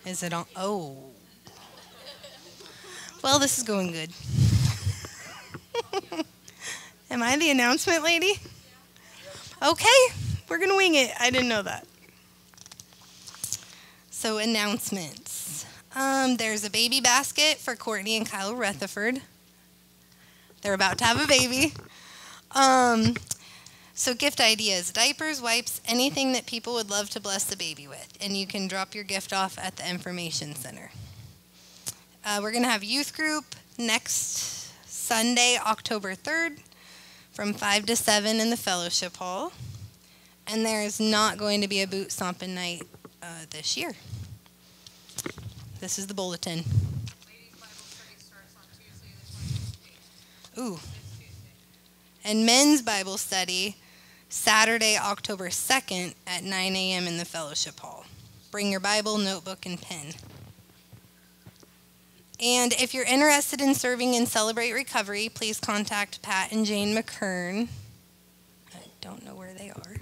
Is it on? Oh. Well, this is going good. Am I the announcement lady? Okay, we're going to wing it. I didn't know that. So, announcements. There's a baby basket for Courtney and Kyle Rutherford. They're about to have a baby. So gift ideas, diapers, wipes, anything that people would love to bless the baby with. And you can drop your gift off at the information center. We're going to have youth group next Sunday, October 3rd, from 5 to 7 in the fellowship hall. And there's not going to be a boot stomping night this year. This is the bulletin. Ladies' Bible study starts on Tuesday the 28th. Ooh. This Tuesday. And men's Bible study Saturday, October 2nd at 9 a.m. in the fellowship hall. Bring your Bible, notebook, and pen. And if you're interested in serving in Celebrate Recovery, please contact Pat and Jane McKern. I don't know where they are.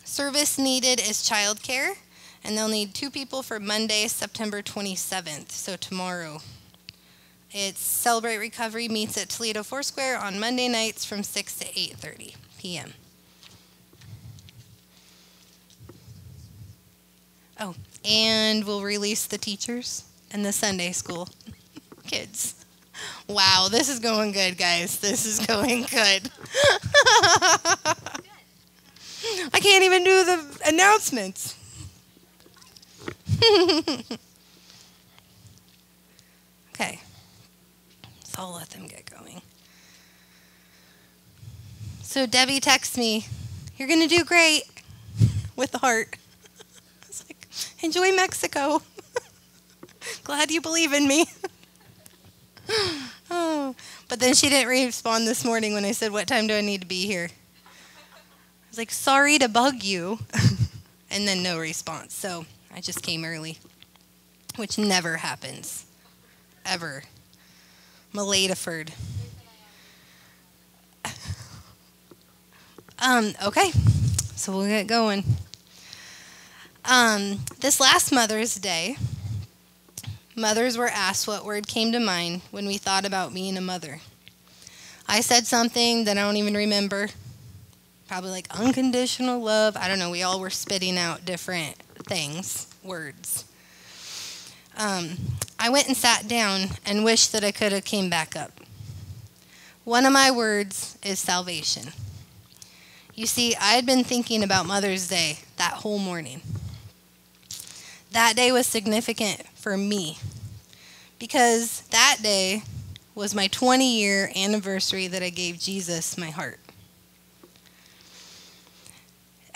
Service needed is childcare, and they'll need 2 people for Monday, September 27th, so tomorrow. It's Celebrate Recovery meets at Toledo Foursquare on Monday nights from 6 to 8:30 p.m. Oh, and we'll release the teachers and the Sunday school kids. Wow, this is going good, guys. This is going good. I can't even do the announcements. Okay. So I'll let them get going. So Debbie texts me, "You're going to do great," with the heart. I was like, "Enjoy Mexico." Glad you believe in me. Oh. But then she didn't respond this morning when I said, "What time do I need to be here?" I was like, "Sorry to bug you." And then no response. So I just came early, which never happens. Ever. Maladaford. Okay, so we'll get going. This last Mother's Day, mothers were asked what word came to mind when we thought about being a mother. I said something that I don't even remember. Probably like unconditional love. I don't know. We all were spitting out different things, words. I went and sat down and wished that I could have came back up. One of my words is salvation. You see, I had been thinking about Mother's Day that whole morning. That day was significant for me because that day was my 20-year anniversary that I gave Jesus my heart.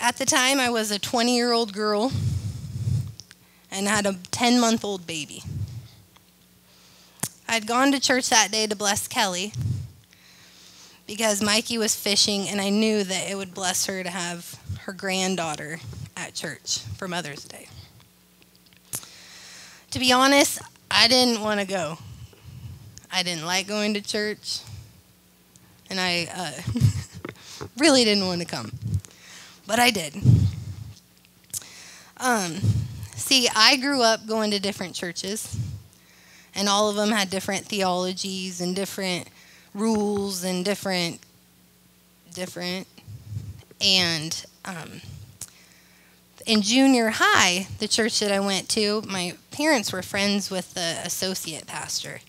At the time, I was a 20-year-old girl and had a 10-month-old baby. I'd gone to church that day to bless Kelly because Mikey was fishing, and I knew that it would bless her to have her granddaughter at church for Mother's Day. To be honest, I didn't want to go. I didn't like going to church, and I really didn't want to come, but I did. See, I grew up going to different churches, and all of them had different theologies and different rules and different. And in junior high, the church that I went to, my parents were friends with the associate pastor.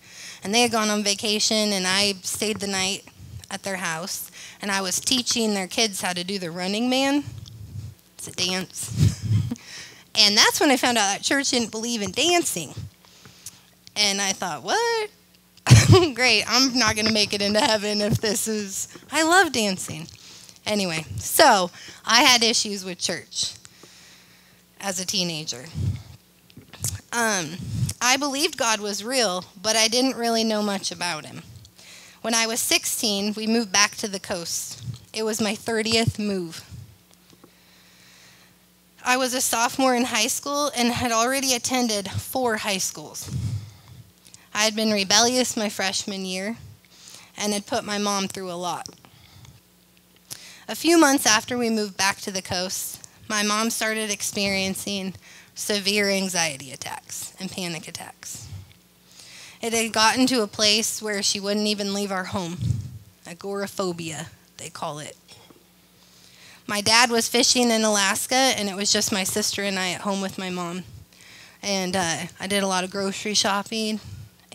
And they had gone on vacation, and I stayed the night at their house. And I was teaching their kids how to do the Running Man. It's a dance. And that's when I found out that church didn't believe in dancing. And I thought, what? Great, I'm not going to make it into heaven if this is... I love dancing. Anyway, so I had issues with church as a teenager. I believed God was real, but I didn't really know much about him. When I was 16, we moved back to the coast. It was my 30th move. I was a sophomore in high school and had already attended 4 high schools. I had been rebellious my freshman year and had put my mom through a lot. A few months after we moved back to the coast, my mom started experiencing severe anxiety attacks and panic attacks. It had gotten to a place where she wouldn't even leave our home. Agoraphobia, they call it. My dad was fishing in Alaska, and it was just my sister and I at home with my mom. And I did a lot of grocery shopping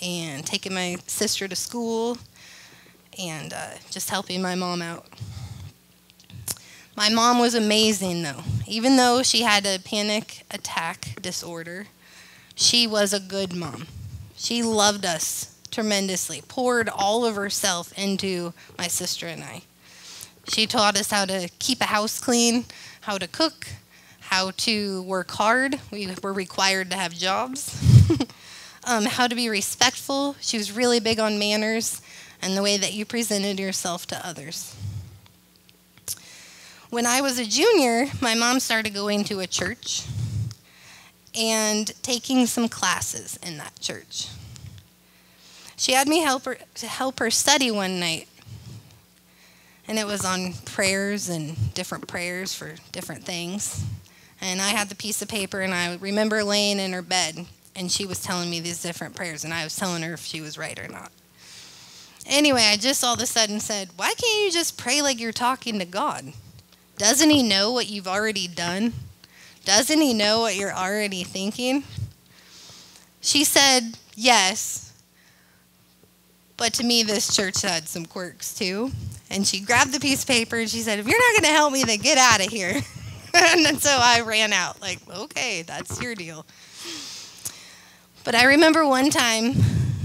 and taking my sister to school and just helping my mom out. My mom was amazing, though. Even though she had a panic attack disorder, she was a good mom. She loved us tremendously, poured all of herself into my sister and I. She taught us how to keep a house clean, how to cook, how to work hard. We were required to have jobs. How to be respectful. She was really big on manners and the way that you presented yourself to others. When I was a junior, my mom started going to a church and taking some classes in that church. She had me help her study one night. And it was on prayers and different prayers for different things. And I had the piece of paper, and I remember laying in her bed, and she was telling me these different prayers, and I was telling her if she was right or not. Anyway, I just all of a sudden said, why can't you just pray like you're talking to God? Doesn't he know what you've already done? Doesn't he know what you're already thinking? She said, yes. But to me, this church had some quirks too. And she grabbed the piece of paper and she said, if you're not going to help me, then get out of here. And so I ran out like, okay, that's your deal. But I remember one time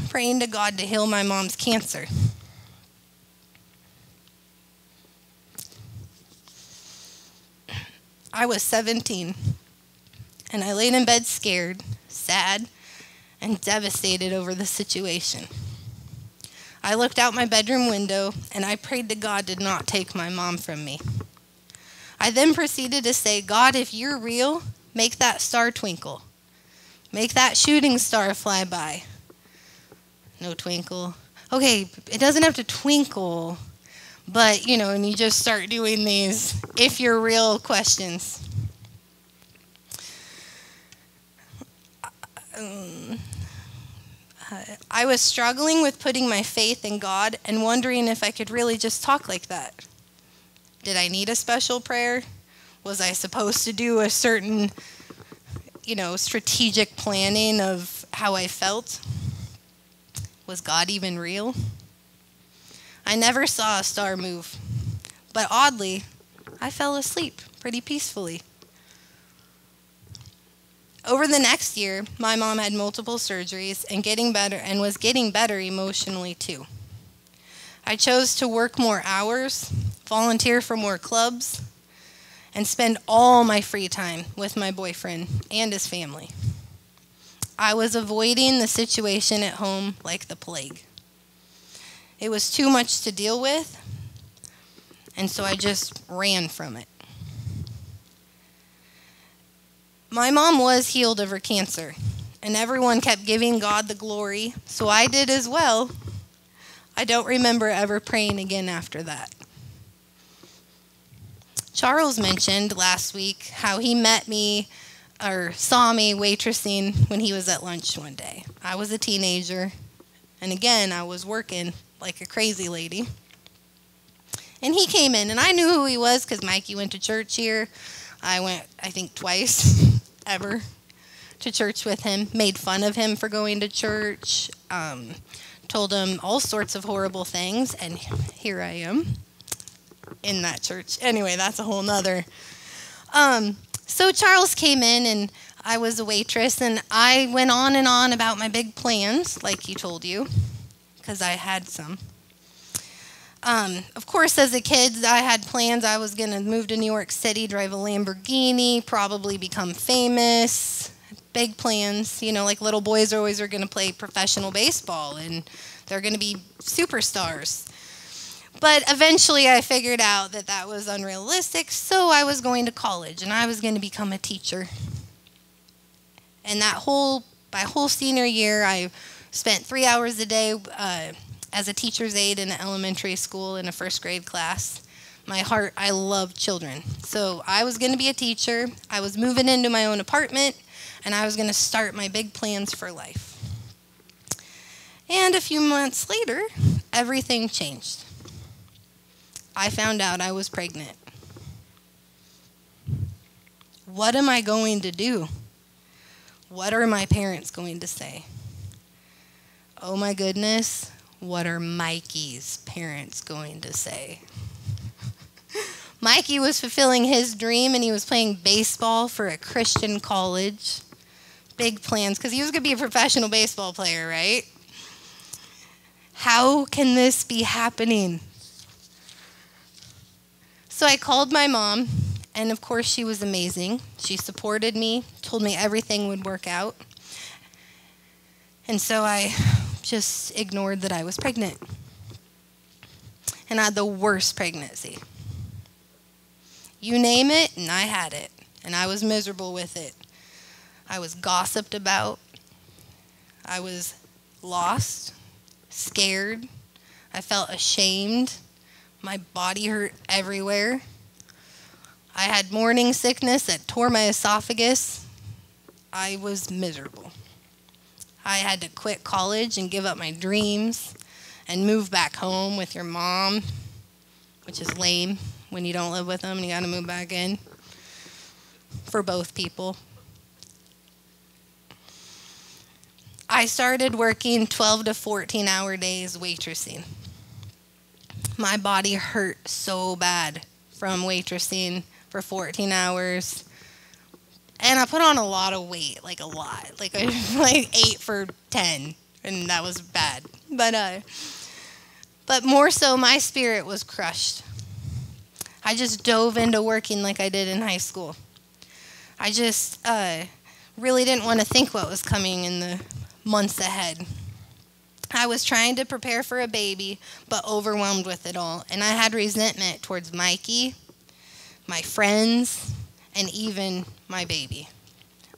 praying to God to heal my mom's cancer. I was 17, and I laid in bed scared, sad, and devastated over the situation. I looked out my bedroom window, and I prayed to God to not take my mom from me. I then proceeded to say, God, if you're real, make that star twinkle. Make that shooting star fly by. No twinkle. Okay, it doesn't have to twinkle. But, and you just start doing these if you're real questions. I was struggling with putting my faith in God and wondering if I could really just talk like that. Did I need a special prayer? Was I supposed to do a certain, strategic planning of how I felt? Was God even real? I never saw a star move, but oddly, I fell asleep pretty peacefully. Over the next year, my mom had multiple surgeries and was getting better emotionally too. I chose to work more hours, volunteer for more clubs, and spend all my free time with my boyfriend and his family. I was avoiding the situation at home like the plague. It was too much to deal with, and so I just ran from it. My mom was healed of her cancer, and everyone kept giving God the glory, so I did as well. I don't remember ever praying again after that. Charles mentioned last week how he saw me waitressing when he was at lunch one day. I was a teenager, and again, I was working like a crazy lady. And he came in, and I knew who he was because Mikey went to church here. I went, I think, twice ever to church with him, made fun of him for going to church, told him all sorts of horrible things, and here I am in that church. Anyway, that's a whole nother. So Charles came in, and I was a waitress, and I went on and on about my big plans, like he told you, because I had some. Of course, as a kid, I had plans. I was going to move to New York City, drive a Lamborghini, probably become famous. Big plans. Like little boys always are going to play professional baseball, and they're going to be superstars. But eventually I figured out that that was unrealistic, so I was going to college, and I was going to become a teacher. And my whole senior year, I spent 3 hours a day as a teacher's aide in an elementary school in a first grade class. I love children. So I was going to be a teacher. I was moving into my own apartment, and I was going to start my big plans for life. And a few months later, everything changed. I found out I was pregnant. What am I going to do? What are my parents going to say? Oh my goodness, what are Mikey's parents going to say? Mikey was fulfilling his dream, and he was playing baseball for a Christian college. Big plans, because he was going to be a professional baseball player, right? How can this be happening? So I called my mom, and of course she was amazing. She supported me, told me everything would work out. And so I just ignored that I was pregnant. And I had the worst pregnancy. You name it, and I had it. And I was miserable with it. I was gossiped about. I was lost, scared. I felt ashamed. My body hurt everywhere. I had morning sickness that tore my esophagus. I was miserable. I had to quit college and give up my dreams and move back home with your mom, which is lame when you don't live with them and you got to move back in for both people. I started working 12 to 14-hour days waitressing. My body hurt so bad from waitressing for 14 hours. And I put on a lot of weight, like a lot. Like I like 8 for 10, and that was bad. But more so, my spirit was crushed. I just dove into working like I did in high school. I just really didn't want to think what was coming in the months ahead. I was trying to prepare for a baby, but overwhelmed with it all. And I had resentment towards Mikey, my friends, and even my baby.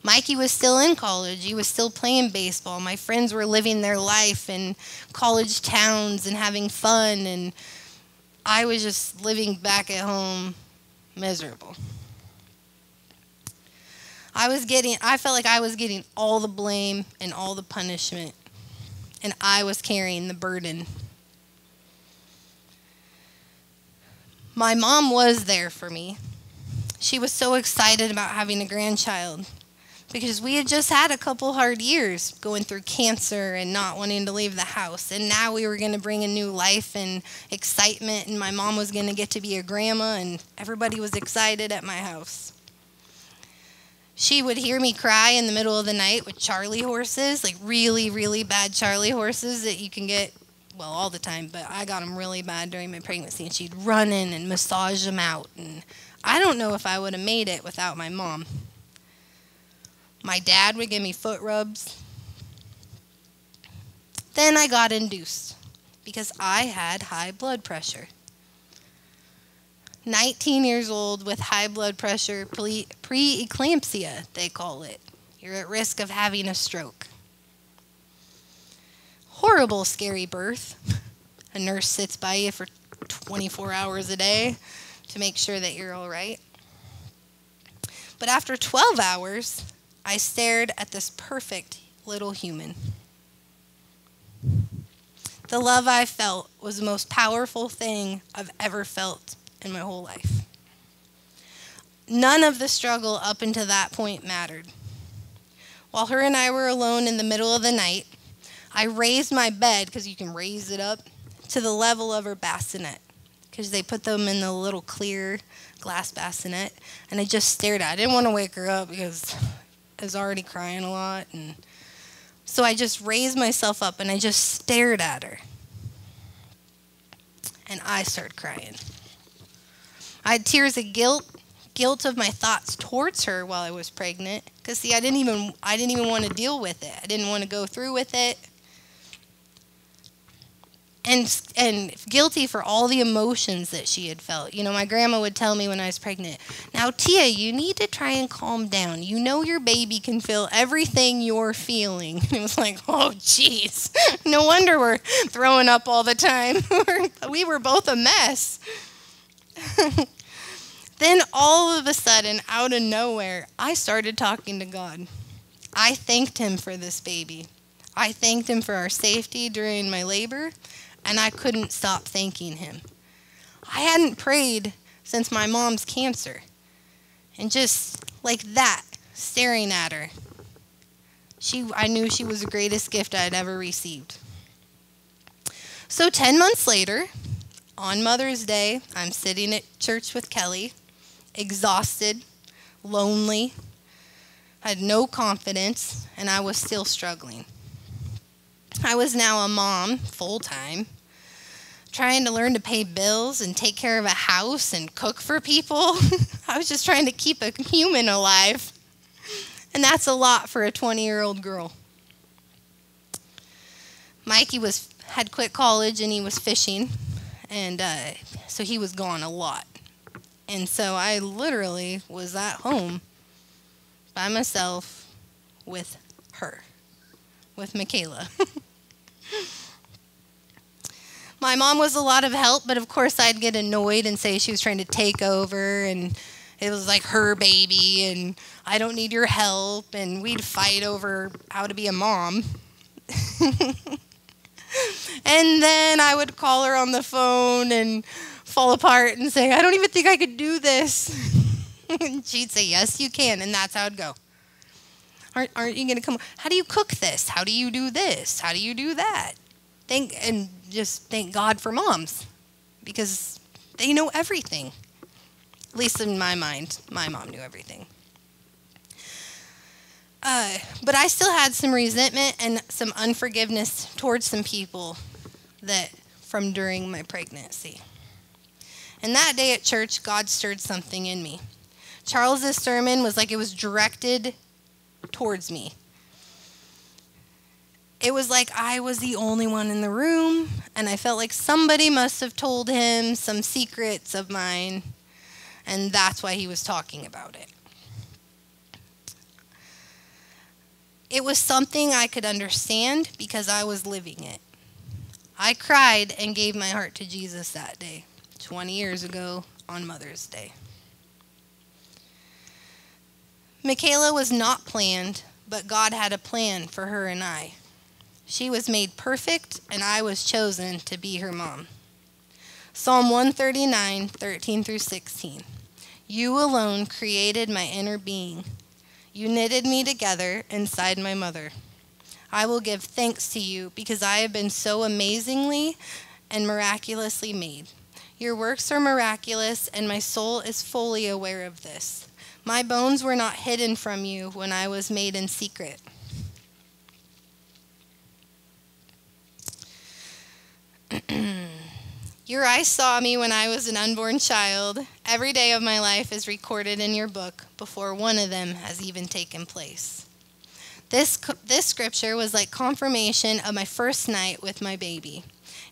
Mikey was still in college. He was still playing baseball. My friends were living their life in college towns and having fun, and I was just living back at home miserable. I felt like I was getting all the blame and all the punishment, and I was carrying the burden. My mom was there for me. She was so excited about having a grandchild because we had just had a couple hard years going through cancer and not wanting to leave the house. And now we were going to bring a new life and excitement, and my mom was going to get to be a grandma, and everybody was excited at my house. She would hear me cry in the middle of the night with Charlie horses, like really, really bad Charlie horses that you can get, well, all the time, but I got them really bad during my pregnancy, and she'd run in and massage them out. And I don't know if I would have made it without my mom. My dad would give me foot rubs. Then I got induced because I had high blood pressure. 19 years old with high blood pressure, preeclampsia, they call it. You're at risk of having a stroke. Horrible, scary birth. A nurse sits by you for 24 hours a day to make sure that you're all right. But after 12 hours, I stared at this perfect little human. The love I felt was the most powerful thing I've ever felt in my whole life. None of the struggle up until that point mattered. While her and I were alone in the middle of the night, I raised my bed, because you can raise it up, to the level of her bassinet, because they put them in the little clear glass bassinet, and I just stared at her. I didn't want to wake her up because I was already crying a lot, and so I just raised myself up and I just stared at her, and I started crying. I had tears of guilt of my thoughts towards her while I was pregnant, because see, I didn't even want to deal with it. I didn't want to go through with it. And guilty for all the emotions that she had felt. You know, my grandma would tell me when I was pregnant, now, Tia, you need to try and calm down. You know your baby can feel everything you're feeling. And it was like, oh, jeez. No wonder we're throwing up all the time. We were both a mess. Then all of a sudden, out of nowhere, I started talking to God. I thanked him for this baby. I thanked him for our safety during my labor, and I couldn't stop thanking him. I hadn't prayed since my mom's cancer. And just like that, staring at her, I knew she was the greatest gift I'd ever received. So 10 months later, on Mother's Day, I'm sitting at church with Kelly, exhausted, lonely, had no confidence, and I was still struggling. I was now a mom, full-time, trying to learn to pay bills and take care of a house and cook for people. I was just trying to keep a human alive. And that's a lot for a 20-year-old girl. Mikey had quit college and he was fishing, and so he was gone a lot. And so I literally was at home by myself with her, with Michaela. My mom was a lot of help, but of course I'd get annoyed and say she was trying to take over, and it was like her baby, and I don't need your help, and we'd fight over how to be a mom. And then I would call her on the phone and fall apart and say, I don't even think I could do this. And she'd say, yes, you can, and that's how it'd go. Aren't you going to come? How do you cook this? How do you do this? How do you do that? Just thank God for moms, because they know everything. At least in my mind, my mom knew everything. But I still had some resentment and some unforgiveness towards some people from during my pregnancy. And that day at church, God stirred something in me. Charles's sermon was like it was directed towards me. It was like I was the only one in the room, and I felt like somebody must have told him some secrets of mine, and that's why he was talking about it. It was something I could understand because I was living it. I cried and gave my heart to Jesus that day, 20 years ago on Mother's Day. Michaela was not planned, but God had a plan for her and I. She was made perfect, and I was chosen to be her mom. Psalm 139, 13 through 16. You alone created my inner being. You knitted me together inside my mother. I will give thanks to you because I have been so amazingly and miraculously made. Your works are miraculous, and my soul is fully aware of this. My bones were not hidden from you when I was made in secret. Your eyes saw me when I was an unborn child. Every day of my life is recorded in your book before one of them has even taken place. This scripture was like confirmation of my first night with my baby.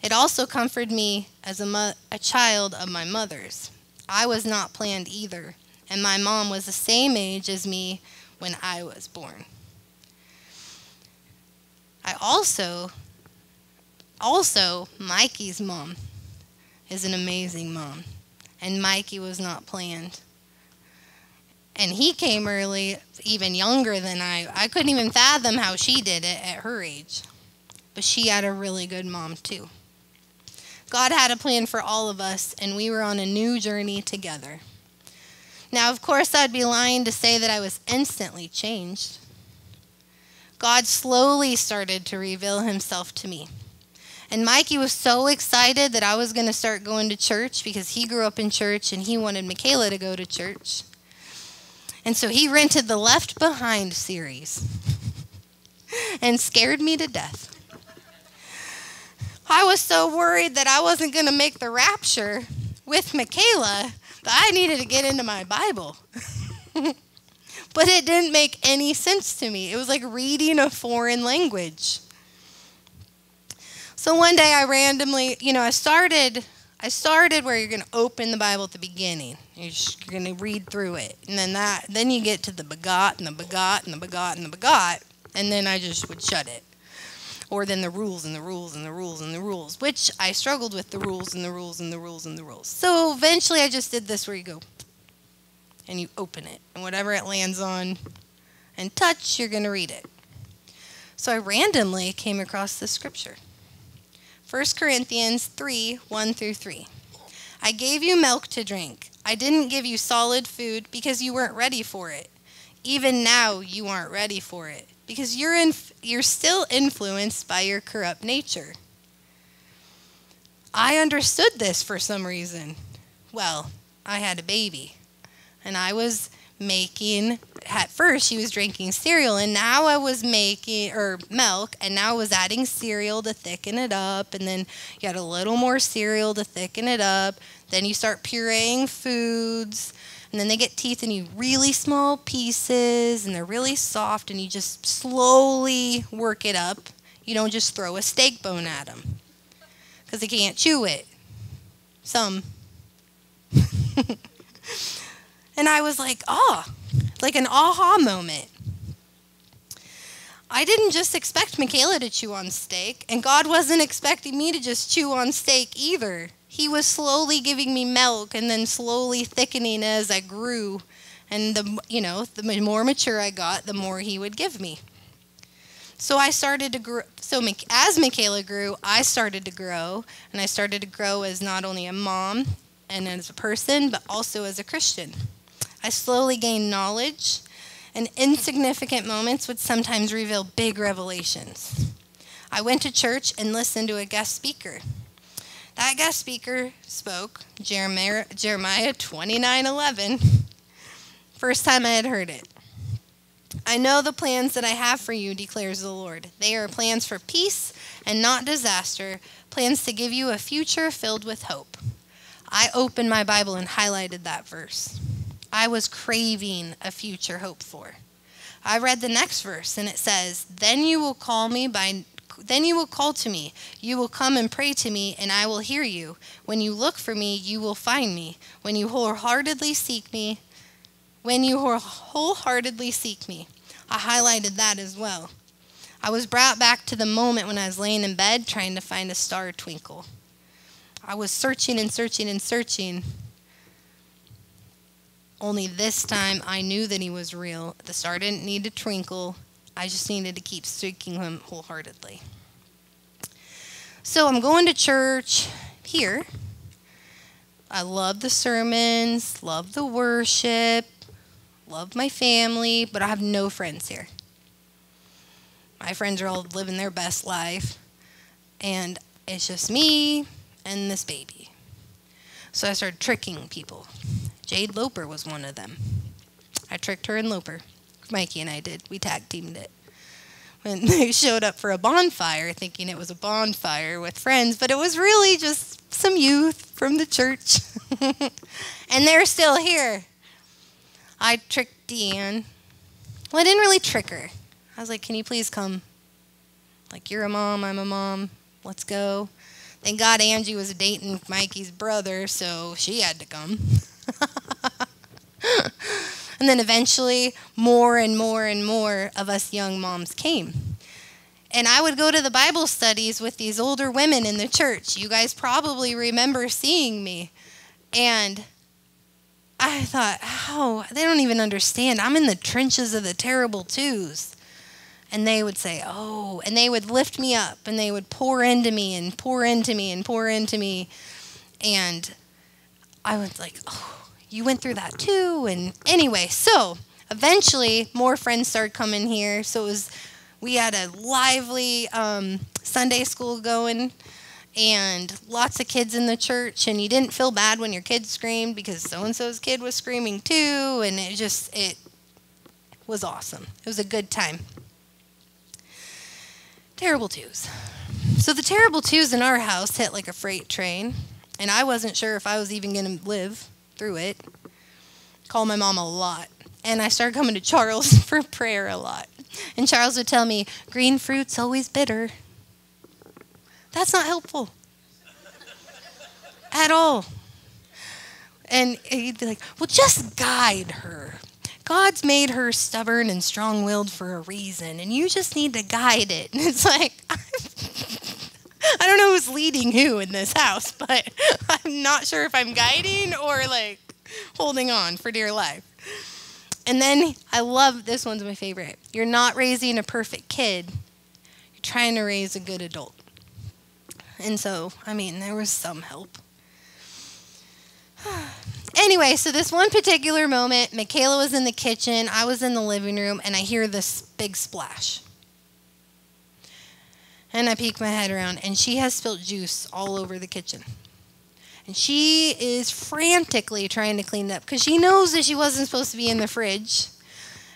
It also comforted me as a child of my mother's. I was not planned either, and my mom was the same age as me when I was born. Also, Mikey's mom is an amazing mom, and Mikey was not planned. And he came early, even younger than I. I couldn't even fathom how she did it at her age. But she had a really good mom, too. God had a plan for all of us, and we were on a new journey together. Now, of course, I'd be lying to say that I was instantly changed. God slowly started to reveal himself to me. And Mikey was so excited that I was going to start going to church because he grew up in church and he wanted Michaela to go to church. And so he rented the Left Behind series and scared me to death. I was so worried that I wasn't going to make the rapture with Michaela that I needed to get into my Bible. But it didn't make any sense to me. It was like reading a foreign language. So one day I randomly, I started where you're going to open the Bible at the beginning. You're going to read through it. And then you get to the begot and the begot and the begot and the begot. And then I just would shut it. Or then the rules and the rules and the rules and the rules, which I struggled with the rules and the rules and the rules and the rules. So eventually I just did this where you go and you open it. And whatever it lands on, and touch, you're going to read it. So I randomly came across this scripture. 1 Corinthians 3, 1 through 3. I gave you milk to drink. I didn't give you solid food because you weren't ready for it. Even now you aren't ready for it because you're still influenced by your corrupt nature. I understood this for some reason. Well, I had a baby, and I was at first she was drinking cereal, and now I was making milk, and now I was adding cereal to thicken it up, and then you add a little more cereal to thicken it up. Then you start pureeing foods, and then they get teeth in you really small pieces, and they're really soft, and you just slowly work it up. You don't just throw a steak bone at them because they can't chew it. Some. And I was like, like an aha moment. I didn't just expect Michaela to chew on steak, and God wasn't expecting me to just chew on steak either. He was slowly giving me milk and then slowly thickening as I grew. And the more mature I got, the more he would give me. So I started to grow. So as Michaela grew, I started to grow, and I started to grow as not only a mom and as a person, but also as a Christian. I slowly gained knowledge, and insignificant moments would sometimes reveal big revelations. I went to church and listened to a guest speaker. That guest speaker spoke Jeremiah 29:11. First time I had heard it. I know the plans that I have for you, declares the Lord. They are plans for peace and not disaster, plans to give you a future filled with hope. I opened my Bible and highlighted that verse. I was craving a future hoped for. I read the next verse, and it says, Then you will call to me. You will come and pray to me, and I will hear you. When you look for me, you will find me. When you wholeheartedly seek me. I highlighted that as well. I was brought back to the moment when I was laying in bed trying to find a star twinkle. I was searching and searching and searching. Only this time I knew that he was real. The star didn't need to twinkle. I just needed to keep seeking him wholeheartedly. So I'm going to church here. I love the sermons, love the worship, love my family, but I have no friends here. My friends are all living their best life, and it's just me and this baby. So I started tricking people. Jade Loper was one of them. I tricked her and Loper. Mikey and I did. We tag teamed it. When they showed up for a bonfire, thinking it was a bonfire with friends, but it was really just some youth from the church. And they're still here. I tricked Deanne. Well, I didn't really trick her. I was like, can you please come? Like, you're a mom, I'm a mom. Let's go. Thank God Angie was dating Mikey's brother, so she had to come. And then eventually, more and more and more of us young moms came. And I would go to the Bible studies with these older women in the church. You guys probably remember seeing me. And I thought, they don't even understand. I'm in the trenches of the terrible twos. And they would say, and they would lift me up, and they would pour into me and pour into me and pour into me. And I was like, you went through that too. And anyway, so eventually more friends started coming here. So we had a lively Sunday school going, and lots of kids in the church, and you didn't feel bad when your kid screamed because so-and-so's kid was screaming too, and it was awesome. It was a good time. Terrible twos. So the terrible twos in our house hit like a freight train, and I wasn't sure if I was even going to live through it. Called my mom a lot. And I started coming to Charles for prayer a lot. And Charles would tell me, green fruit's always bitter. That's not helpful. At all. And he'd be like, well, just guide her. God's made her stubborn and strong-willed for a reason, and you just need to guide it. And it's like, I don't know who's leading who in this house, but I'm not sure if I'm guiding or like holding on for dear life. And then I love, this one's my favorite. You're not raising a perfect kid. You're trying to raise a good adult. And so, I mean, there was some help. Anyway, so this one particular moment, Michaela was in the kitchen, I was in the living room, and I hear this big splash. And I peek my head around, and she has spilled juice all over the kitchen. And she is frantically trying to clean it up because she knows that she wasn't supposed to be in the fridge.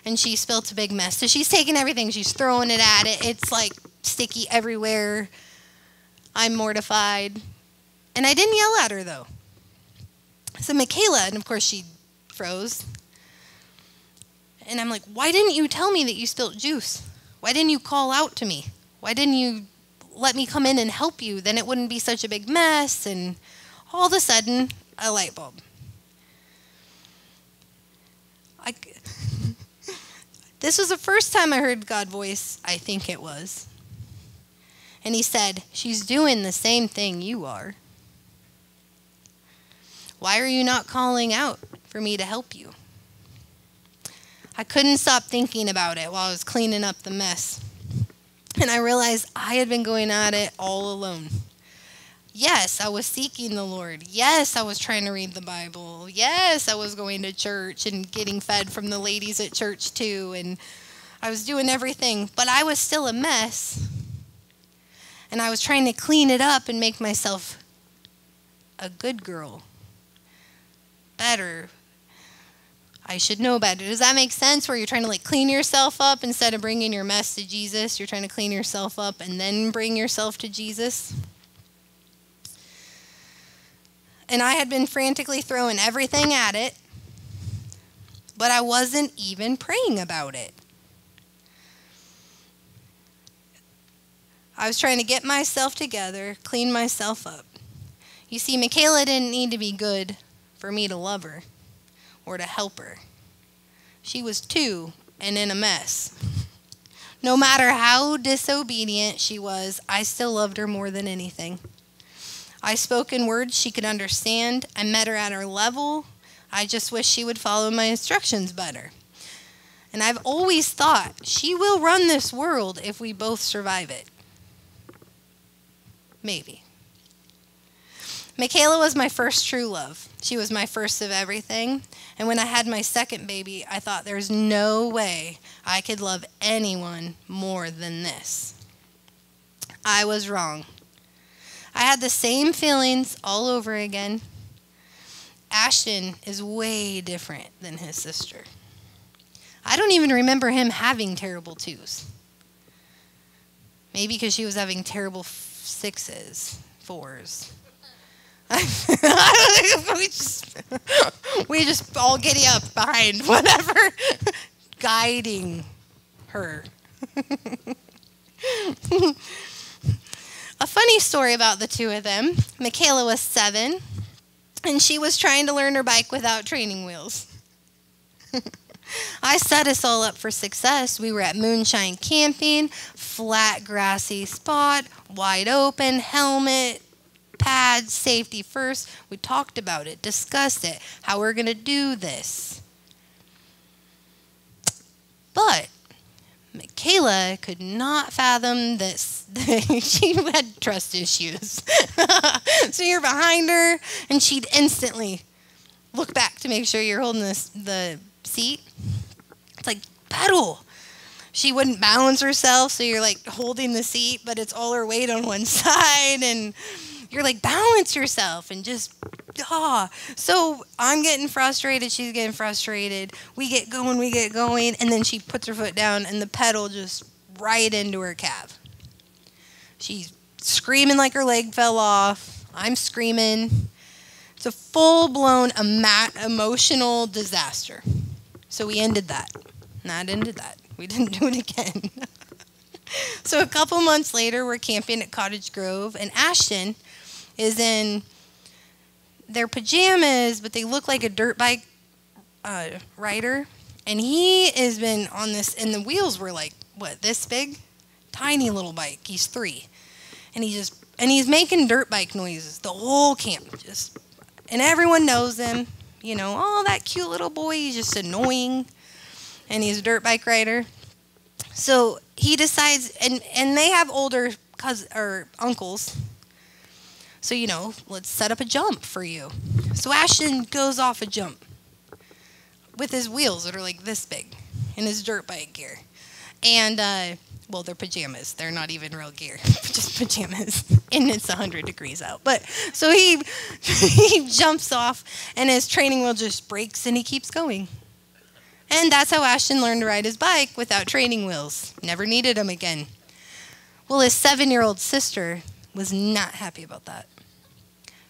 And she spilled a big mess. So she's taking everything, she's throwing it at it. It's like sticky everywhere. I'm mortified. And I didn't yell at her, though. So Michaela, and of course she froze. And I'm like, why didn't you tell me that you spilled juice? Why didn't you call out to me? Why didn't you let me come in and help you? Then it wouldn't be such a big mess. And all of a sudden, a light bulb. This was the first time I heard God's voice, I think it was. And he said, she's doing the same thing you are. Why are you not calling out for me to help you? I couldn't stop thinking about it while I was cleaning up the mess. And I realized I had been going at it all alone. Yes, I was seeking the Lord. Yes, I was trying to read the Bible. Yes, I was going to church and getting fed from the ladies at church too. And I was doing everything, but I was still a mess. And I was trying to clean it up and make myself a good girl. Better. I should know better. Does that make sense? Where you're trying to like clean yourself up instead of bringing your mess to Jesus? You're trying to clean yourself up and then bring yourself to Jesus? And I had been frantically throwing everything at it, but I wasn't even praying about it. I was trying to get myself together, clean myself up. You see, Michaela didn't need to be good for me to love her or to help her. She was 2 and in a mess. No matter how disobedient she was, I still loved her more than anything. I spoke in words she could understand. I met her at her level. I just wish she would follow my instructions better. And I've always thought she will run this world if we both survive it. Maybe. Michaela was my first true love. She was my first of everything. And when I had my second baby, I thought there's no way I could love anyone more than this. I was wrong. I had the same feelings all over again. Ashton is way different than his sister. I don't even remember him having terrible 2s. Maybe because she was having terrible 6s, 4s. we just all giddy up behind whatever, guiding her. A funny story about the 2 of them. Michaela was 7, and she was trying to learn her bike without training wheels. I set us all up for success. We were at Moonshine Camping, flat, grassy spot, wide open, helmet, pads, safety first. We talked about it, discussed it, how we're going to do this. But Michaela could not fathom this. She had trust issues. So you're behind her, and she'd instantly look back to make sure you're holding the seat. It's like, pedal. She wouldn't balance herself, so you're like holding the seat, but it's all her weight on one side, and you're like, balance yourself, and just, So I'm getting frustrated, she's getting frustrated. We get going, and then she puts her foot down, and the pedal just right into her calf. She's screaming like her leg fell off. I'm screaming. It's a full-blown emotional disaster. So we ended that. Not ended that. We didn't do it again. So a couple months later, we're camping at Cottage Grove, and Ashton is in their pajamas, but they look like a dirt bike rider. And he has been on this, and the wheels were like, what, this big? Tiny little bike. He's 3. And he's making dirt bike noises the whole camp. And everyone knows him. You know, oh, that cute little boy, he's just annoying. and he's a dirt bike rider. So he decides, and they have older cousins or uncles. So, let's set up a jump for you. So Ashton goes off a jump with his wheels that are like this big in his dirt bike gear. And, well, they're pajamas. They're not even real gear, just pajamas. And it's 100 degrees out. But so he jumps off, and his training wheel just breaks, and he keeps going. And that's how Ashton learned to ride his bike without training wheels. Never needed them again. Well, his 7-year-old sister was not happy about that.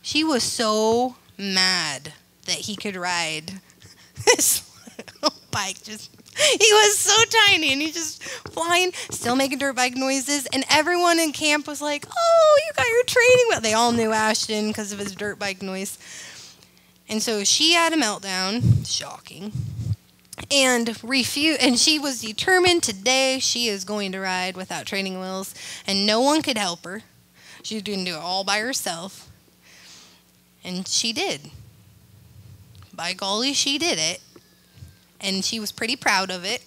She was so mad that he could ride this little bike. He was so tiny, and he's just flying, still making dirt bike noises. And everyone in camp was like, "Oh, you got your training wheel." They all knew Ashton because of his dirt bike noise. And so she had a meltdown. Shocking. And she was determined today she is going to ride without training wheels, and no one could help her. She was going to do it all by herself. And she did. By golly, she did it. And she was pretty proud of it.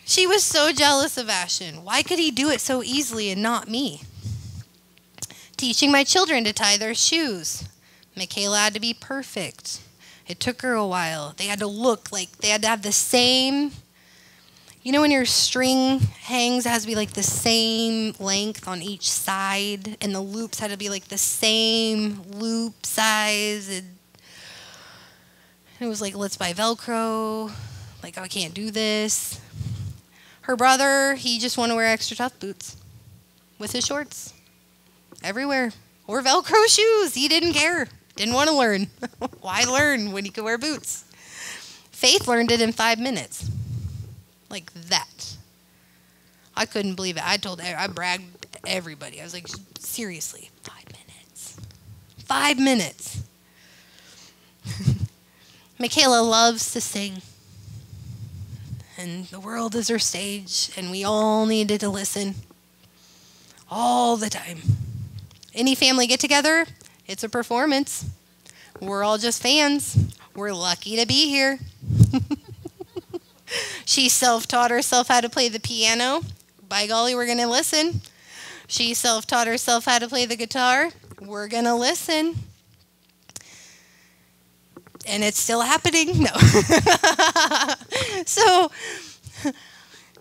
She was so jealous of Ashton. Why could he do it so easily and not me? Teaching my children to tie their shoes. Michaela had to be perfect. It took her a while. They had to look like they had to have the same. When your string hangs, it has to be like the same length on each side, and the loops had to be like the same loop size. And it was like, let's buy Velcro. Like, oh, I can't do this. Her brother, he just wanted to wear extra tough boots with his shorts everywhere. Or Velcro shoes. He didn't care. Didn't want to learn. Why learn when you could wear boots? Faith learned it in 5 minutes. Like that. I couldn't believe it. I bragged to everybody. I was like, seriously, 5 minutes. 5 minutes. Michaela loves to sing. And the world is her stage, and we all needed to listen. All the time. Any family get together, it's a performance. We're all just fans. We're lucky to be here. She self-taught herself how to play the piano. By golly, we're going to listen. She self-taught herself how to play the guitar. We're going to listen. And it's still happening. No. So,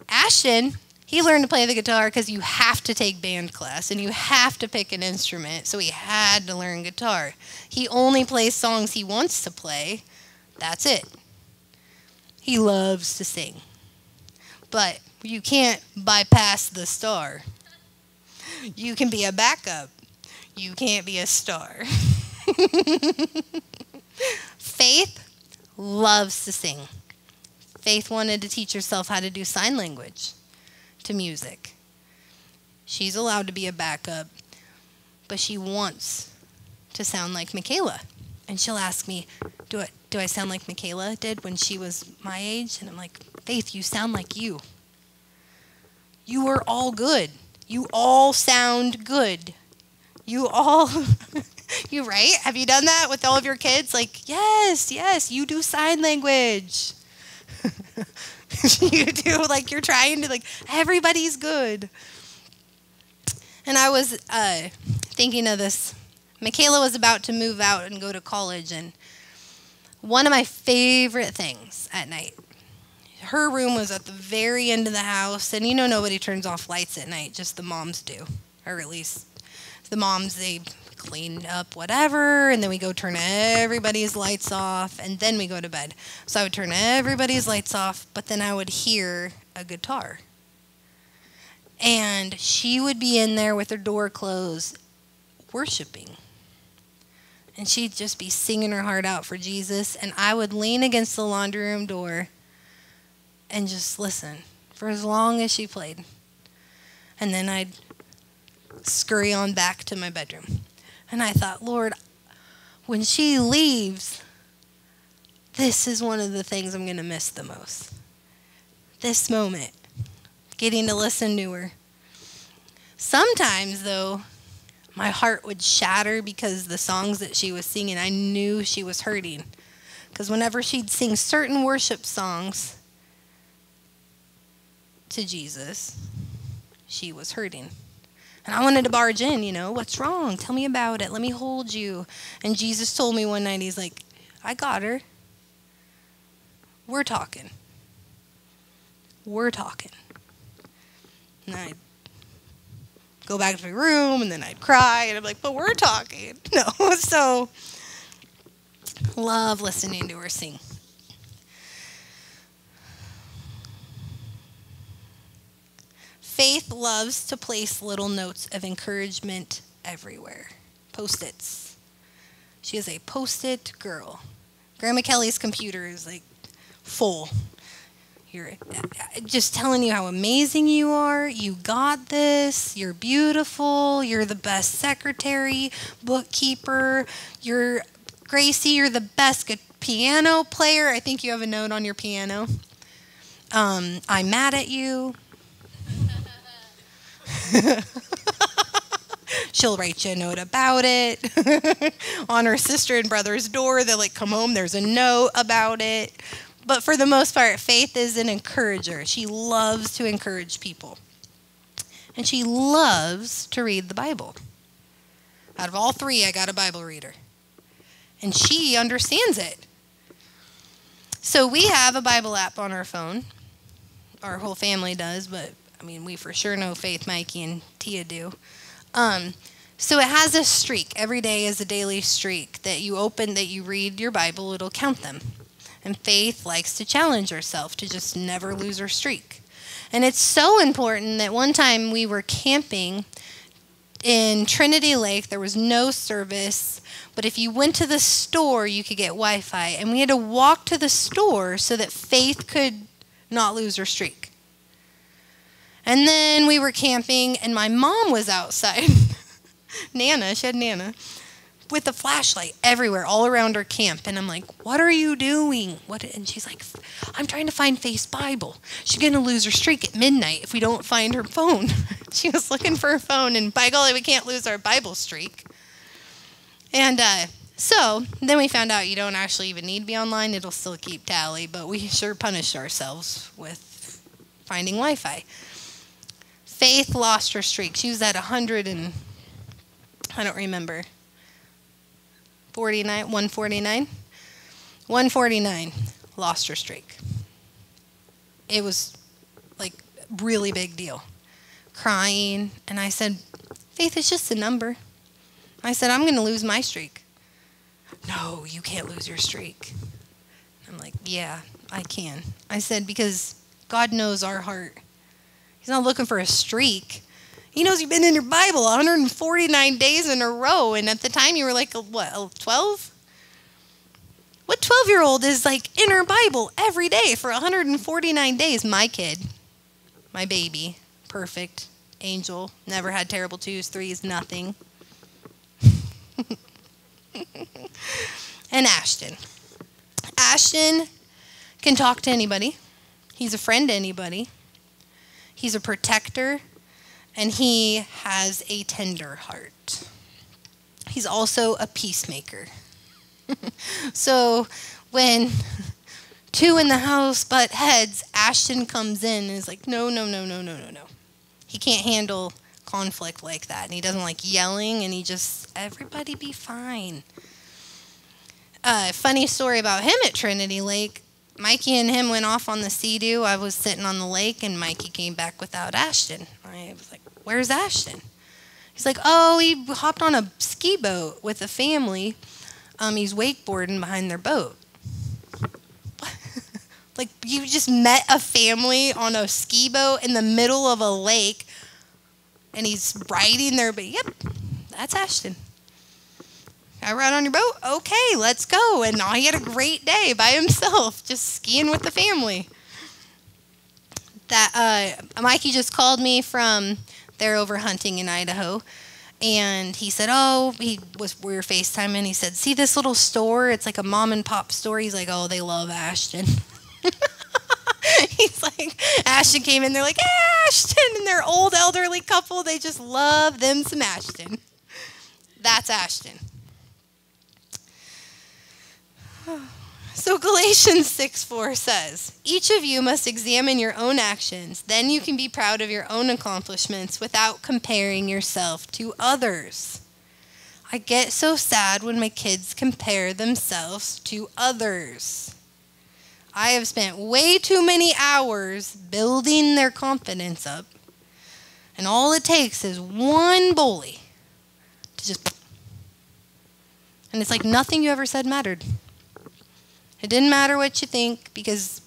Ashton, he learned to play the guitar because you have to take band class and you have to pick an instrument. So he had to learn guitar. He only plays songs he wants to play. That's it. He loves to sing. But you can't bypass the star. You can be a backup. You can't be a star. Faith loves to sing. Faith wanted to teach herself how to do sign language to music. She's allowed to be a backup, but she wants to sound like Michaela. And she'll ask me, do I sound like Michaela did when she was my age? And I'm like, Faith, you sound like you. You are all good. You all sound good. You all, you right? Have you done that with all of your kids? Like, yes, you do sign language. You do, like you're trying to, like, everybody's good. And I was thinking of this. Michaela was about to move out and go to college, and one of my favorite things at night, her room was at the very end of the house, and nobody turns off lights at night, just the moms do, or at least the moms, they clean up whatever, and then we go turn everybody's lights off, and then we go to bed. So I would turn everybody's lights off, but then I would hear a guitar. And she would be in there with her door closed, worshiping. And she'd just be singing her heart out for Jesus, and I would lean against the laundry room door and just listen for as long as she played. And then I'd scurry on back to my bedroom. And I thought, Lord, when she leaves, this is one of the things I'm going to miss the most. This moment, getting to listen to her. Sometimes, though, My heart would shatter because the songs that she was singing, I knew she was hurting. Because whenever she'd sing certain worship songs to Jesus, she was hurting. And I wanted to barge in, what's wrong? Tell me about it. Let me hold you. And Jesus told me one night, he's like, I got her. We're talking. We're talking. And I'd go back to my room, and then I'd cry, and I'm like, but we're talking. No, so love listening to her sing. Faith loves to place little notes of encouragement everywhere. Post-its. She is a post-it girl. Grandma Kelly's computer is like full. You're just telling you how amazing you are. You got this. You're beautiful. You're the best secretary, bookkeeper. You're Gracie. You're the best piano player. I think you have a note on your piano. I'm mad at you. She'll write you a note about it. On her sister and brother's door, they'll come home, there's a note about it. But for the most part, Faith is an encourager. She loves to encourage people. And she loves to read the Bible. Out of all three, I got a Bible reader. And she understands it. So we have a Bible app on our phone. Our whole family does, but we for sure know Faith, Mikey, and Tia do. So it has a streak. Every day is a daily streak that you open, that you read your Bible, it'll count them. And Faith likes to challenge herself to just never lose her streak. And it's so important that one time we were camping in Trinity Lake. There was no service, but if you went to the store, you could get Wi-Fi. And we had to walk to the store so that Faith could not lose her streak. And then we were camping, and my mom was outside. Nana, she had Nana, with a flashlight everywhere, all around our camp. And I'm like, what are you doing? And she's like, I'm trying to find Faith's Bible. She's going to lose her streak at midnight if we don't find her phone. She was looking for her phone, and by golly, we can't lose our Bible streak. And so then we found out you don't actually even need to be online. It'll still keep tally, but we sure punished ourselves with finding Wi-Fi. Faith lost her streak. She was at 100 and, I don't remember, 149? 149, lost her streak. It was really big deal. Crying, and I said, Faith, it's just a number. I said, I'm going to lose my streak. No, you can't lose your streak. I'm like, yeah, I can. I said, because God knows our heart. He's not looking for a streak. He knows you've been in your Bible 149 days in a row, and at the time you were 12? What 12-year-old is in her Bible every day for 149 days? My kid, my baby, perfect, angel, never had terrible 2s, 3s, nothing. And Ashton. Ashton can talk to anybody. He's a friend to anybody. He's a protector. And he has a tender heart. He's also a peacemaker. So when two in the house butt heads, Ashton comes in and is like, no. He can't handle conflict like that. And he doesn't like yelling, and he just, everybody be fine. Funny story about him at Trinity Lake. Mikey and him went off on the Sea-Doo. I was sitting on the lake, and Mikey came back without Ashton. I was like, where's Ashton? He's like, oh, he hopped on a ski boat with a family. He's wakeboarding behind their boat. You just met a family on a ski boat in the middle of a lake, and he's riding their boat. Yep, that's Ashton. I ride on your boat? Okay, let's go. And he had a great day by himself, just skiing with the family. Mikey just called me from, they're over hunting in Idaho. And he said, we were FaceTiming. He said, see this little store? It's like a mom and pop store. He's like, oh, they love Ashton. He's like, Ashton came in. They're like, hey, Ashton. And they're old elderly couple. They just love them some Ashton. That's Ashton. So Galatians 6:4 says, each of you must examine your own actions. Then you can be proud of your own accomplishments without comparing yourself to others. I get so sad when my kids compare themselves to others. I have spent way too many hours building their confidence up, and all it takes is one bully to just... And it's like nothing you ever said mattered. It didn't matter what you think because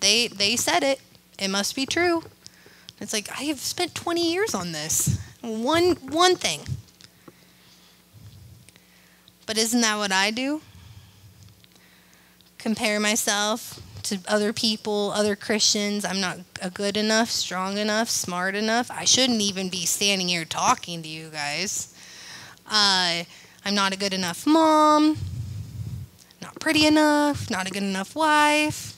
they said it. It must be true. It's like, I have spent 20 years on this. One thing. But isn't that what I do? Compare myself to other people, other Christians. I'm not good enough, strong enough, smart enough. I shouldn't even be standing here talking to you guys. I'm not a good enough mom. Not pretty enough, not a good enough wife.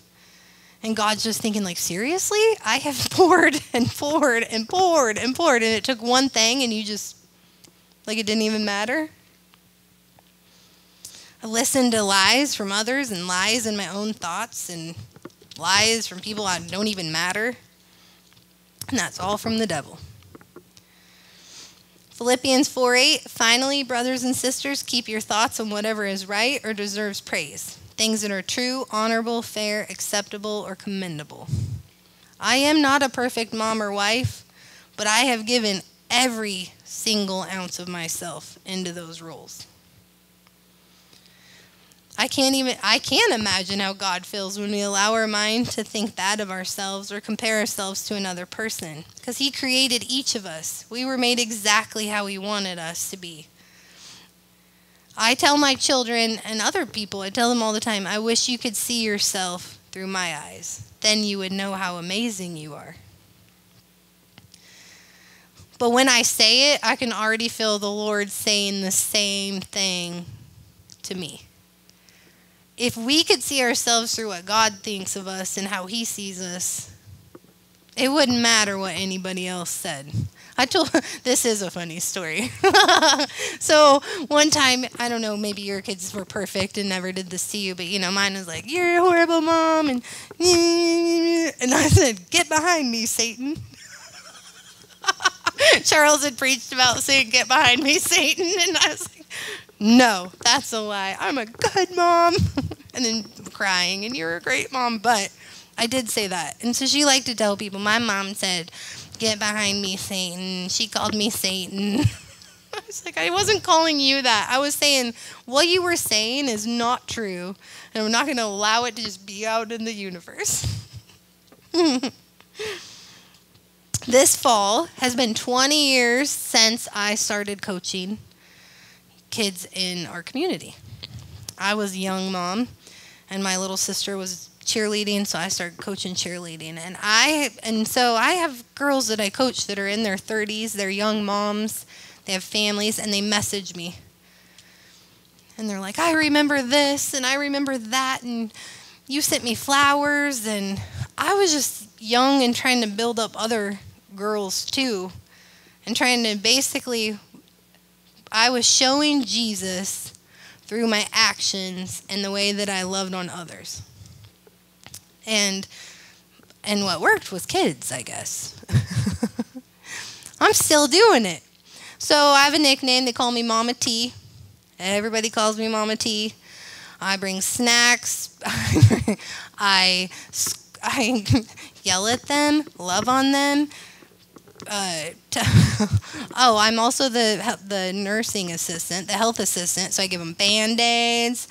And God's just thinking, like, seriously? I have poured and poured and poured and poured, and it took one thing, and you just, like, it didn't even matter? I listened to lies from others and lies in my own thoughts and lies from people that don't even matter. And that's all from the devil. Philippians 4:8, finally, brothers and sisters, keep your thoughts on whatever is right or deserves praise, things that are true, honorable, fair, acceptable, or commendable. I am not a perfect mom or wife, but I have given every single ounce of myself into those roles. I can't imagine how God feels when we allow our mind to think that of ourselves or compare ourselves to another person. Because He created each of us. We were made exactly how He wanted us to be. I tell my children and other people, I tell them all the time, I wish you could see yourself through my eyes. Then you would know how amazing you are. But when I say it, I can already feel the Lord saying the same thing to me. If we could see ourselves through what God thinks of us and how He sees us, it wouldn't matter what anybody else said. This is a funny story. So one time, I don't know, maybe your kids were perfect and never did this to you, but mine was like, you're a horrible mom, and I said, get behind me, Satan. Charles had preached about saying, get behind me, Satan, and I was like, no, that's a lie. I'm a good mom. And then crying, and you're a great mom. But I did say that. And so she liked to tell people, my mom said, get behind me, Satan. She called me Satan. I was like, I wasn't calling you that. I was saying, what you were saying is not true. And I'm not going to allow it to just be out in the universe. This fall has been 20 years since I started coaching kids in our community. I was a young mom, and my little sister was cheerleading, so I started coaching cheerleading. And so I have girls that I coach that are in their 30s, they're young moms, they have families, and they message me. And they're like, I remember this, and I remember that, and you sent me flowers, and I was just young and trying to build up other girls too, and trying to basically... I was showing Jesus through my actions and the way that I loved on others. And what worked was kids, I guess. I'm still doing it. So I have a nickname. They call me Mama T. Everybody calls me Mama T. I bring snacks. I yell at them, love on them. I'm also the nursing assistant, the health assistant, so I give them Band-Aids.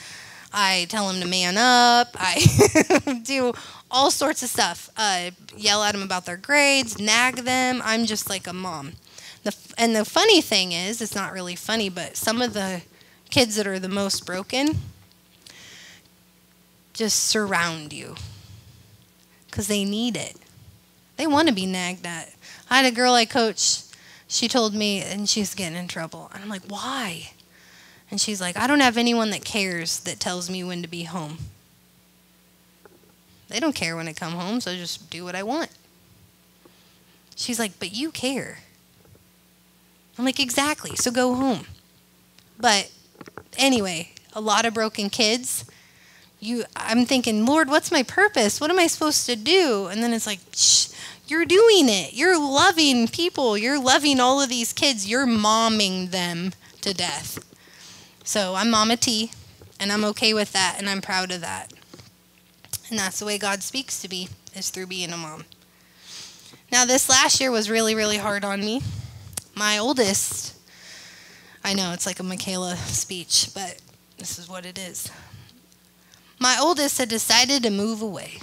I tell them to man up. I do all sorts of stuff. Yell at them about their grades, nag them. I'm just like a mom. And the funny thing is, it's not really funny, but some of the kids that are the most broken just surround you because they need it. They want to be nagged at. I had a girl I coached, she told me, and she's getting in trouble. And I'm like, why? And she's like, I don't have anyone that cares that tells me when to be home. They don't care when I come home, so I just do what I want. She's like, but you care. I'm like, exactly, so go home. But anyway, a lot of broken kids. I'm thinking, Lord, what's my purpose? What am I supposed to do? And then it's like, shh, you're doing it. You're loving people. You're loving all of these kids. You're momming them to death. So I'm Mama T, and I'm okay with that, and I'm proud of that. And that's the way God speaks to me, is through being a mom. Now, this last year was really, really hard on me. My oldest, I know it's like a Michaela speech, but this is what it is. My oldest had decided to move away,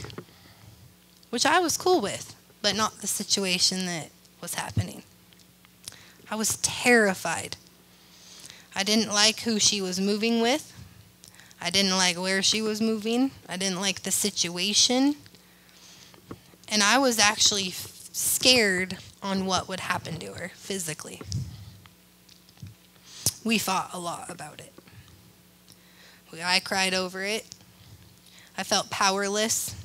which I was cool with, but not the situation that was happening. I was terrified. I didn't like who she was moving with. I didn't like where she was moving. I didn't like the situation. And I was actually scared on what would happen to her physically. We fought a lot about it. I cried over it. I felt powerless.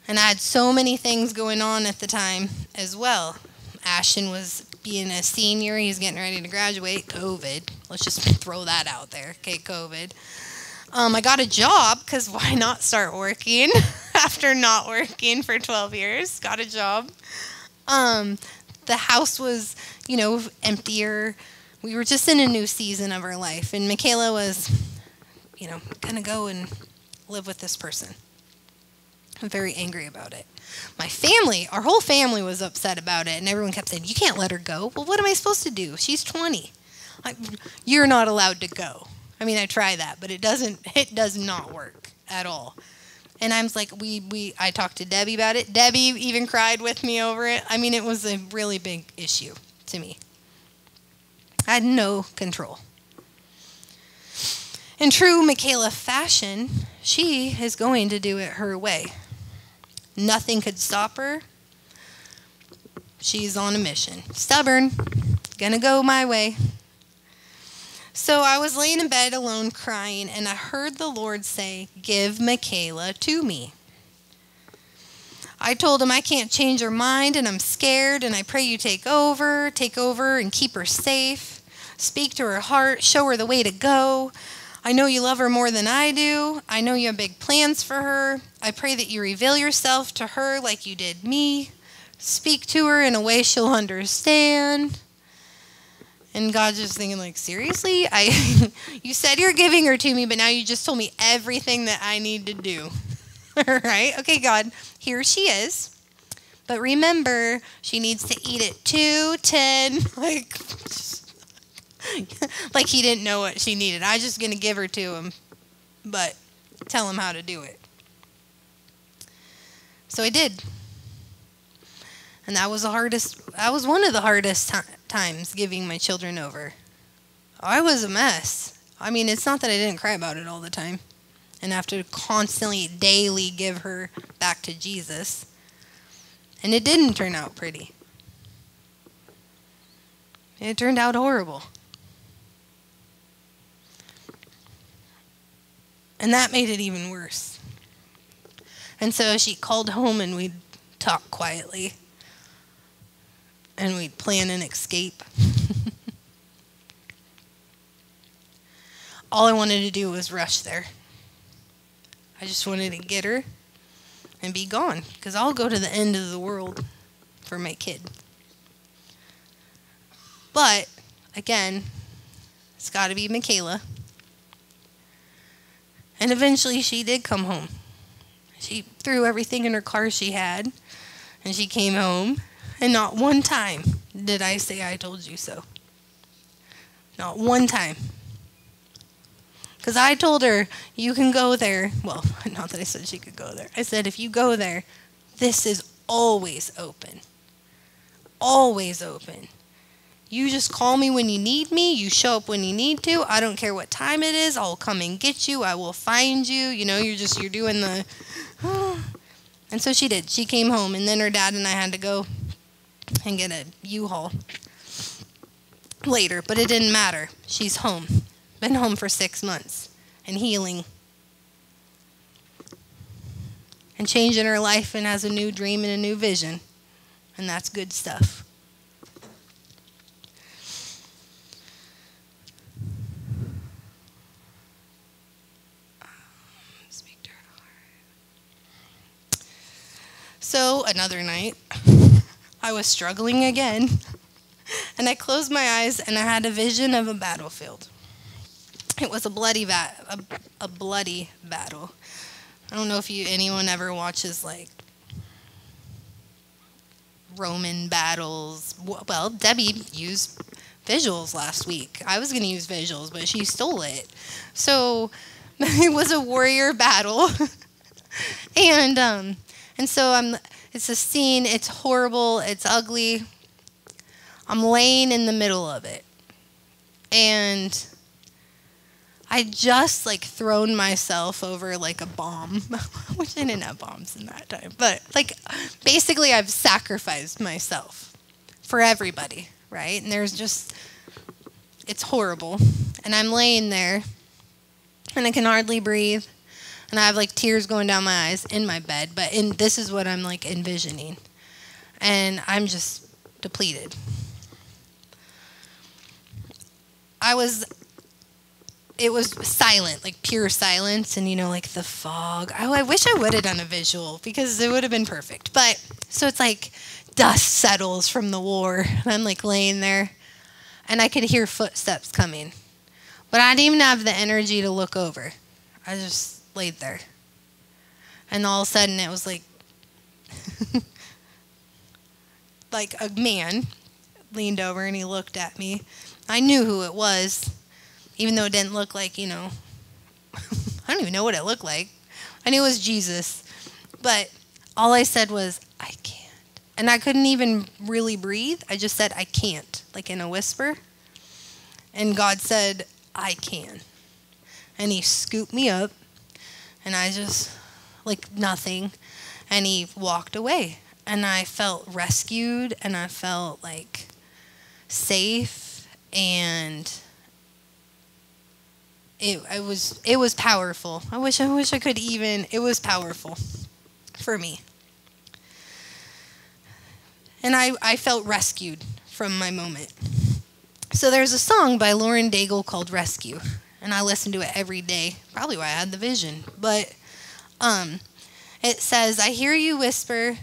And I had so many things going on at the time as well. Ashton was being a senior. He was getting ready to graduate. COVID. Let's just throw that out there. Okay, COVID. I got a job, because why not start working after not working for 12 years? Got a job. The house was, emptier. We were just in a new season of our life. And Michaela was, going to go and live with this person. I'm very angry about it. My family, our whole family was upset about it, and everyone kept saying, you can't let her go. Well, what am I supposed to do? She's 20. You're not allowed to go. I mean, I try that, but it does not work at all. And I'm like, I talked to Debbie about it. Debbie even cried with me over it. I mean, it was a really big issue to me. I had no control. In true Michaela fashion, she is going to do it her way. Nothing could stop her. She's on a mission. Stubborn. Gonna go my way. So I was laying in bed alone crying, and I heard the Lord say, give Michaela to me. I told him I can't change her mind, and I'm scared, and I pray you take over and keep her safe. Speak to her heart, show her the way to go. I know you love her more than I do. I know you have big plans for her. I pray that you reveal yourself to her like you did me. Speak to her in a way she'll understand. And God's just thinking, like, seriously? You said you're giving her to me, but now you just told me everything that I need to do. All right? Okay, God, here she is. But remember, she needs to eat at 2:10. Like he didn't know what she needed. I was just going to give her to him, but tell him how to do it. So I did. And that was one of the hardest times giving my children over. I was a mess. I mean, it's not that I didn't cry about it all the time and have to constantly, daily give her back to Jesus. And it didn't turn out pretty. It turned out horrible. And that made it even worse. And so she called home and we'd talk quietly. And we'd plan an escape. All I wanted to do was rush there. I just wanted to get her and be gone. Because I'll go to the end of the world for my kid. But, again, it's got to be Michaela. And eventually she did come home. She threw everything in her car she had, and she came home. And not one time did I say, I told you so. Not one time. Because I told her, you can go there. Well, not that I said she could go there. I said, if you go there, this is always open. Always open. You just call me when you need me. You show up when you need to. I don't care what time it is. I'll come and get you. I will find you. You're doing the... And so she did. She came home, and then her dad and I had to go and get a U-Haul later. But it didn't matter. She's home. Been home for 6 months and healing. And changing her life and has a new dream and a new vision. And that's good stuff. So another night, I was struggling again, and I closed my eyes and I had a vision of a battlefield. It was a bloody bloody battle. I don't know if anyone ever watches like Roman battles. Well, Debbie used visuals last week. I was going to use visuals, but she stole it. So it was a warrior battle. and so it's a scene, it's horrible, it's ugly. I'm laying in the middle of it. And I just like thrown myself over like a bomb, which I didn't have bombs in that time. But like basically I've sacrificed myself for everybody, right? And it's horrible. And I'm laying there and I can hardly breathe. And I have like tears going down my eyes in my bed. But this is what I'm like envisioning. And I'm just depleted. It was silent, like pure silence, and like the fog. Oh, I wish I would have done a visual because it would have been perfect. But so it's like dust settles from the war, and I'm like laying there, and I could hear footsteps coming, but I didn't even have the energy to look over. I just laid there, and all of a sudden it was like, like a man leaned over and he looked at me. I knew who it was. Even though it didn't look like, I don't even know what it looked like. I knew it was Jesus. But all I said was, I can't. And I couldn't even really breathe. I just said, I can't, like in a whisper. And God said, I can. And he scooped me up. And I just, like nothing. And he walked away. And I felt rescued. And I felt like safe. And it was powerful. I wish I could even. It was powerful for me. And I felt rescued from my moment. So there's a song by Lauren Daigle called Rescue. And I listen to it every day. Probably why I had the vision. But it says, I hear you whisper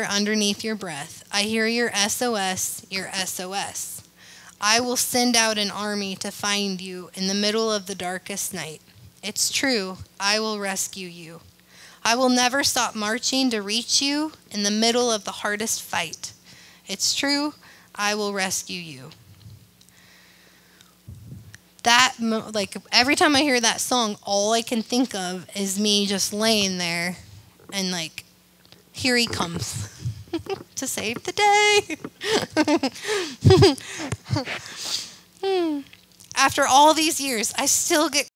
underneath your breath. I hear your SOS, your SOS. I will send out an army to find you in the middle of the darkest night. It's true, I will rescue you. I will never stop marching to reach you in the middle of the hardest fight. It's true, I will rescue you. That, like, every time I hear that song, all I can think of is me just laying there and, like, here he comes. To save the day. After all these years, I still get